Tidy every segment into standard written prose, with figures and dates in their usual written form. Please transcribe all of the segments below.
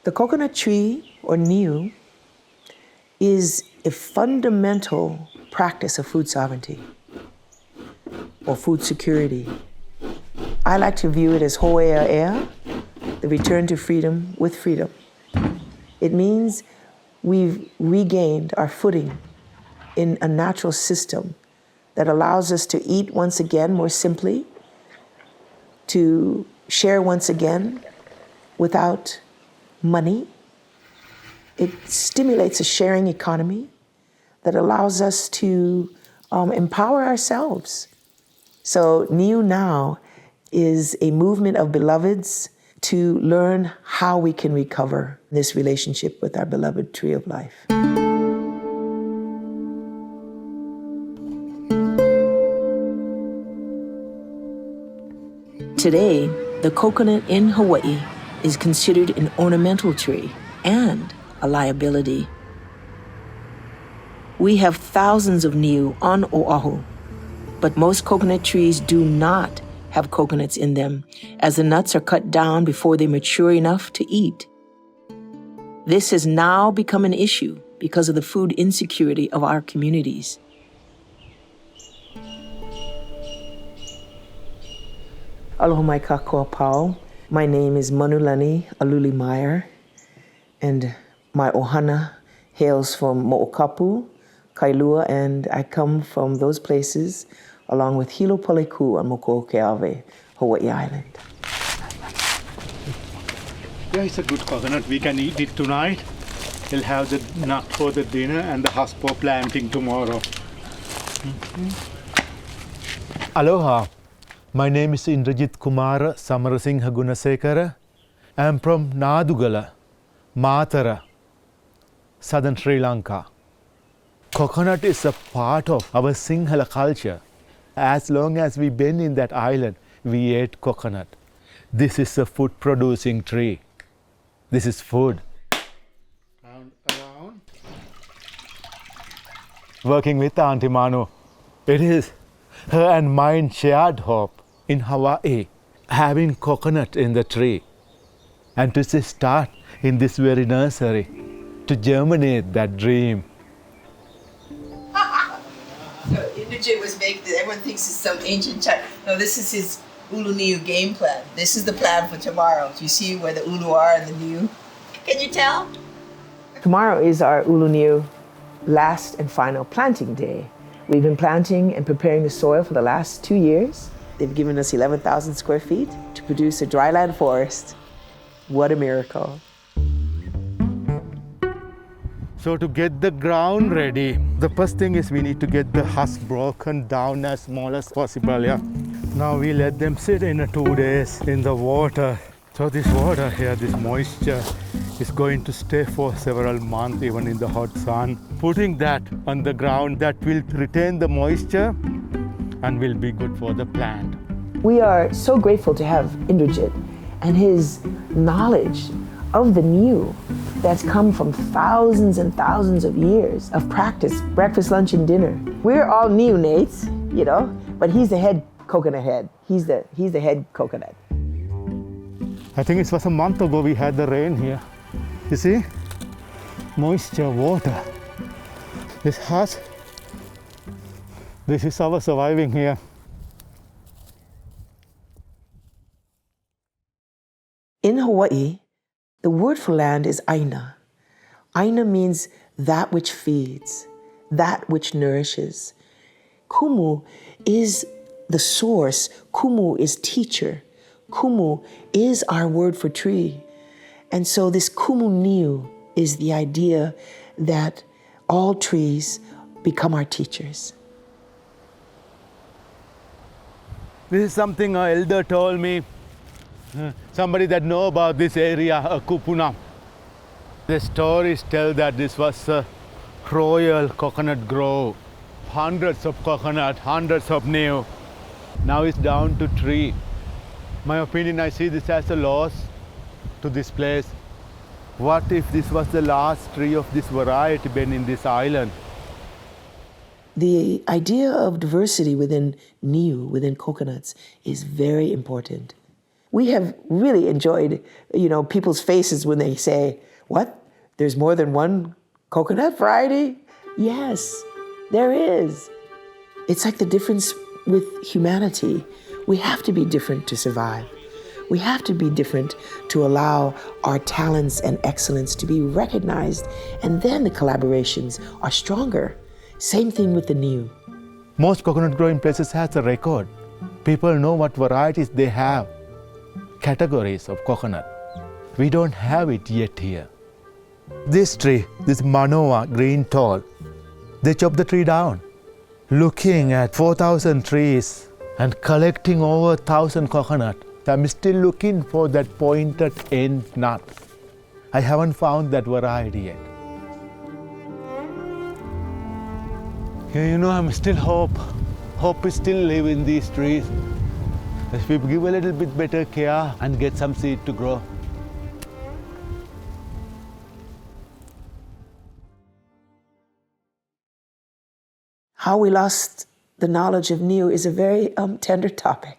The coconut tree, or Niu, is a fundamental practice of food sovereignty or food security. I like to view it as Hawai'i, the return to freedom with freedom. It means we've regained our footing in a natural system that allows us to eat once again more simply, to share once again without money. It stimulates a sharing economy that allows us to empower ourselves. So Niu Now is a movement of beloveds to learn how we can recover this relationship with our beloved tree of life. Today, the coconut in Hawaii is considered an ornamental tree and a liability. We have thousands of niu on Oahu, but most coconut trees do not have coconuts in them, as the nuts are cut down before they mature enough to eat. This has now become an issue because of the food insecurity of our communities. Aloha mai kākoa pau. My name is Manulani Aluli Meyer, and my ohana hails from Mo'okapu, Kailua, and I come from those places along with Hilo Paleku on Moko'oke'awe, Hawaii Island. Yeah, it's a good coconut. We can eat it tonight. We'll have the nut for the dinner and the husk for planting tomorrow. Aloha. My name is Indrajit Kumara Samarasinghe Gunasekara. I am from Nadugala, Matara, southern Sri Lanka. Coconut is a part of our Sinhala culture. As long as we've been in that island, we ate coconut. This is a food producing tree. This is food. Around. Working with Auntie Manu, it is her and mine shared hope in Hawaii, having coconut in the tree, and to start in this very nursery to germinate that dream. So Indrajit was making this, everyone thinks it's some ancient China. No, this is his Ulu Niu game plan. This is the plan for tomorrow. Do you see where the Ulu are and the Niu? Can you tell? Tomorrow is our Ulu Niu last and final planting day. We've been planting and preparing the soil for the last 2 years. They've given us 11,000 square feet to produce a dryland forest. What a miracle. So to get the ground ready, the first thing is we need to get the husk broken down as small as possible. Yeah. Now we let them sit in 2 days in the water. So this water here, this moisture, is going to stay for several months even in the hot sun. Putting that on the ground, that will retain the moisture and will be good for the plant. We are so grateful to have Indrajit and his knowledge of the Niu that's come from thousands and thousands of years of practice, breakfast, lunch, and dinner. We're all Niu Nates, you know, but he's the head coconut head. He's the head coconut. I think it was a month ago we had the rain here. You see? Moisture, water. This husk, this is our surviving here. In Hawaii, the word for land is āina. Āina means that which feeds, that which nourishes. Kumu is the source. Kumu is teacher. Kumu is our word for tree. And so this Kumu Niu is the idea that all trees become our teachers. This is something an elder told me. Somebody that know about this area, a kupuna. The stories tell that this was a royal coconut grove. Hundreds of coconut, hundreds of niu. Now it's down to 3. My opinion, I see this as a loss to this place. What if this was the last tree of this variety been in this island? The idea of diversity within niu, within coconuts, is very important. We have really enjoyed, people's faces when they say, what? There's more than one coconut variety? Yes, there is. It's like the difference with humanity. We have to be different to survive. We have to be different to allow our talents and excellence to be recognized, and then the collaborations are stronger. Same thing with the Niu. Most coconut growing places has a record. People know what varieties they have, categories of coconut. We don't have it yet here. This tree, this Manoa green tall, they chopped the tree down. Looking at 4,000 trees and collecting over 1,000 coconut. I'm still looking for that pointed end nut. I haven't found that variety yet. I'm still hope. Hope is still live in these trees. If we give a little bit better care and get some seed to grow. How we lost the knowledge of Niu is a very tender topic.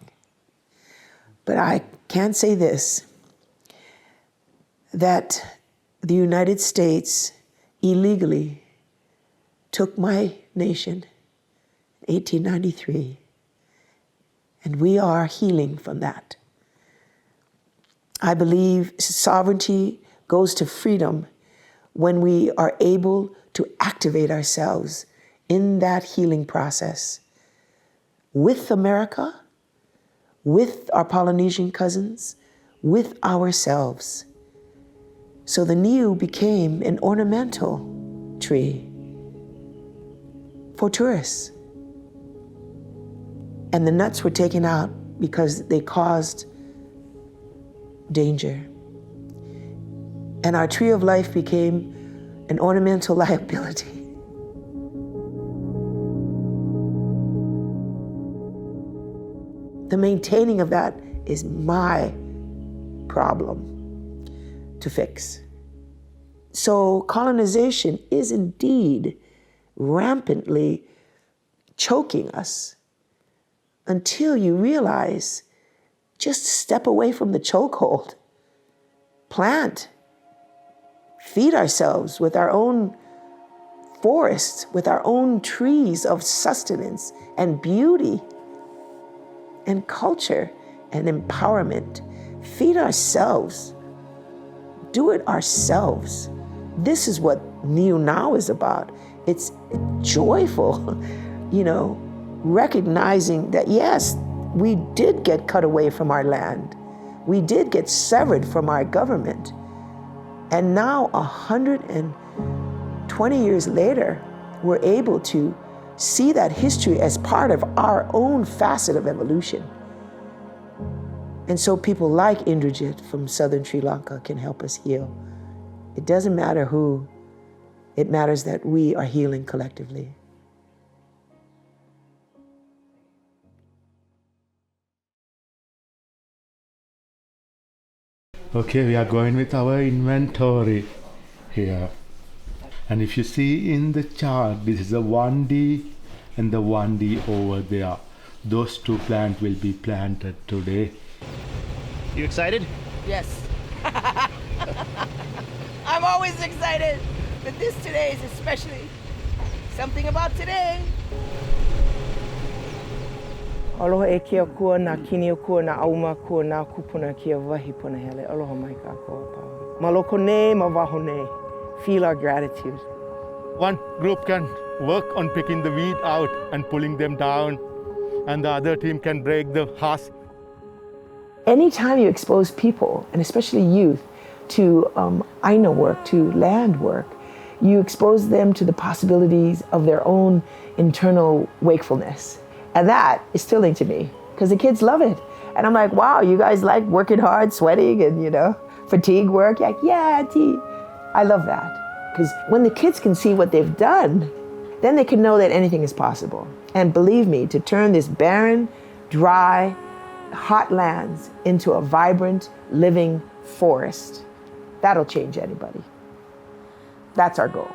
But I can say this, that the United States illegally took my nation in 1893, and we are healing from that. I believe sovereignty goes to freedom when we are able to activate ourselves in that healing process with America, with our Polynesian cousins, with ourselves. So the Niu became an ornamental tree for tourists. And the nuts were taken out because they caused danger. And our tree of life became an ornamental liability. The maintaining of that is my problem to fix. So colonization is indeed rampantly choking us until you realize, just step away from the chokehold. Plant, feed ourselves with our own forests, with our own trees of sustenance and beauty and culture and empowerment. Feed ourselves. Do it ourselves. This is what Niu Now is about. It's joyful, recognizing that yes, we did get cut away from our land. We did get severed from our government. And now 120 years later, we're able to see that history as part of our own facet of evolution. And so people like Indrajit from southern Sri Lanka can help us heal. It doesn't matter who, it matters that we are healing collectively. Okay, we are going with our inventory here. And if you see in the chart, this is a 1D and the 1D over there. Those two plants will be planted today. You excited? Yes. I'm always excited, but this today is especially something about today. Aloha e kia kua na kini o kua na auma kua na kupuna kia wahi puna hele. Aloha mai ka koa pau. Maloko ne, mawaho ne. Feel our gratitude. One group can work on picking the weed out and pulling them down, and the other team can break the husk. Anytime you expose people, and especially youth, to āina work, to land work, you expose them to the possibilities of their own internal wakefulness. And that is thrilling to me, because the kids love it. And I'm like, wow, you guys like working hard, sweating, and fatigue work? Like, yeah, Auntie. I love that. Because when the kids can see what they've done, then they can know that anything is possible. And believe me, to turn this barren, dry, hot lands into a vibrant, living forest, that'll change anybody. That's our goal.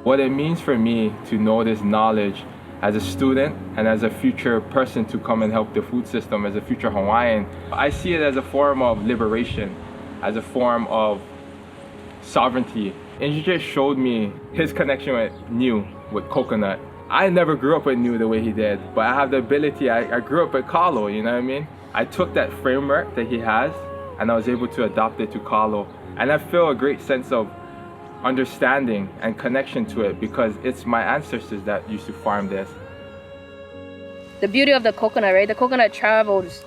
What it means for me to know this knowledge as a student and as a future person to come and help the food system, as a future Hawaiian, I see it as a form of liberation, as a form of sovereignty. And he just showed me his connection with Niu, with coconut. I never grew up with Niu the way he did, but I have the ability, I grew up with Kalo, you know what I mean? I took that framework that he has and I was able to adopt it to Kalo. And I feel a great sense of understanding and connection to it because it's my ancestors that used to farm this. The beauty of the coconut, right? The coconut travels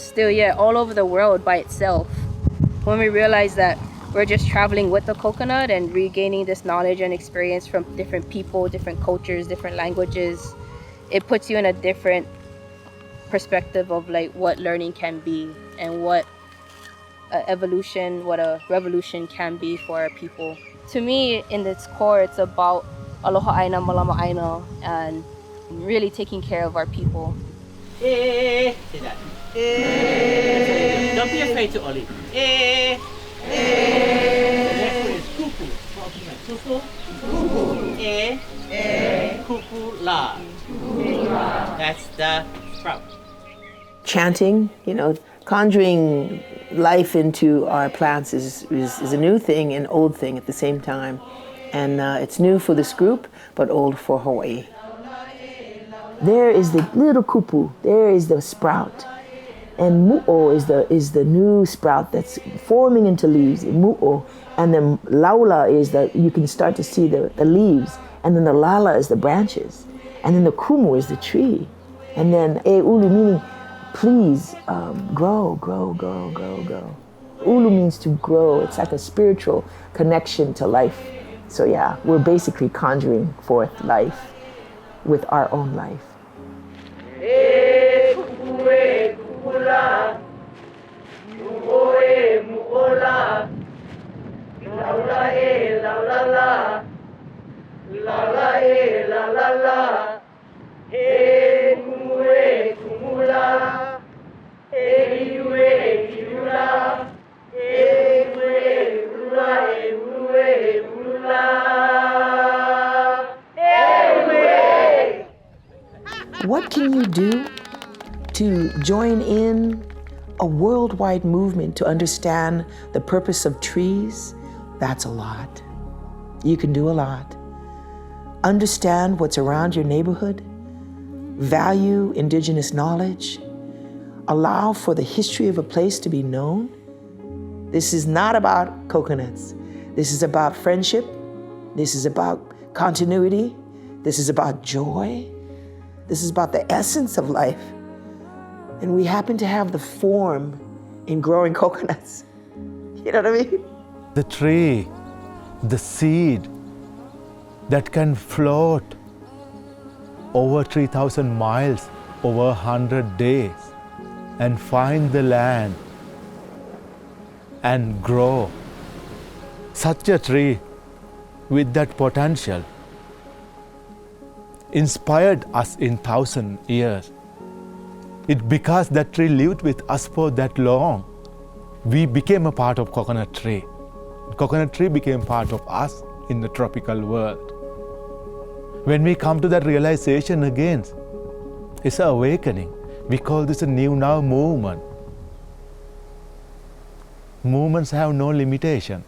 still, yeah, all over the world by itself. When we realize that we're just traveling with the coconut and regaining this knowledge and experience from different people, different cultures, different languages, it puts you in a different perspective of like what learning can be and what evolution, what a revolution can be for our people. To me, in its core, it's about aloha āina, malama āina, and really taking care of our people. Say that. Don't be afraid to Oli. The next one is kupu. Kupu. Kupu la. That's the sprout. Chanting, conjuring life into our plants is a new thing and old thing at the same time. And it's new for this group, but old for Hawaii. There is the little kupu, there is the sprout. And mu'o is the new sprout that's forming into leaves, mu'o. And then laula is you can start to see the leaves. And then the lala is the branches. And then the kumu is the tree. And then ulu meaning, please grow. Ulu means to grow. It's like a spiritual connection to life. So yeah, we're basically conjuring forth life with our own life. What can you do to join in a worldwide movement to understand the purpose of trees? That's a lot. You can do a lot. Understand what's around your neighborhood. Value indigenous knowledge. Allow for the history of a place to be known. This is not about coconuts. This is about friendship. This is about continuity. This is about joy. This is about the essence of life. And we happen to have the form in growing coconuts. You know what I mean? The tree, the seed that can float over 3,000 miles, over 100 days, and find the land and grow. Such a tree with that potential inspired us in 1,000 years. It because that tree lived with us for that long, we became a part of coconut tree. Coconut tree became part of us in the tropical world. When we come to that realization again, it's an awakening. We call this a Niu Now movement. Movements have no limitation.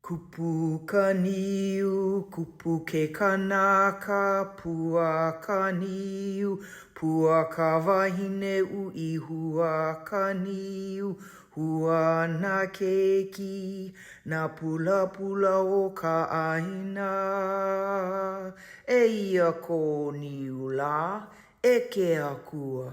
Kupu ka niu, kupu ke kanaka, pua ka niu, pua ka wahine ui hua ka niu, hua na keiki, na pula pula o ka āina. E ia ko niu la, e ke akua.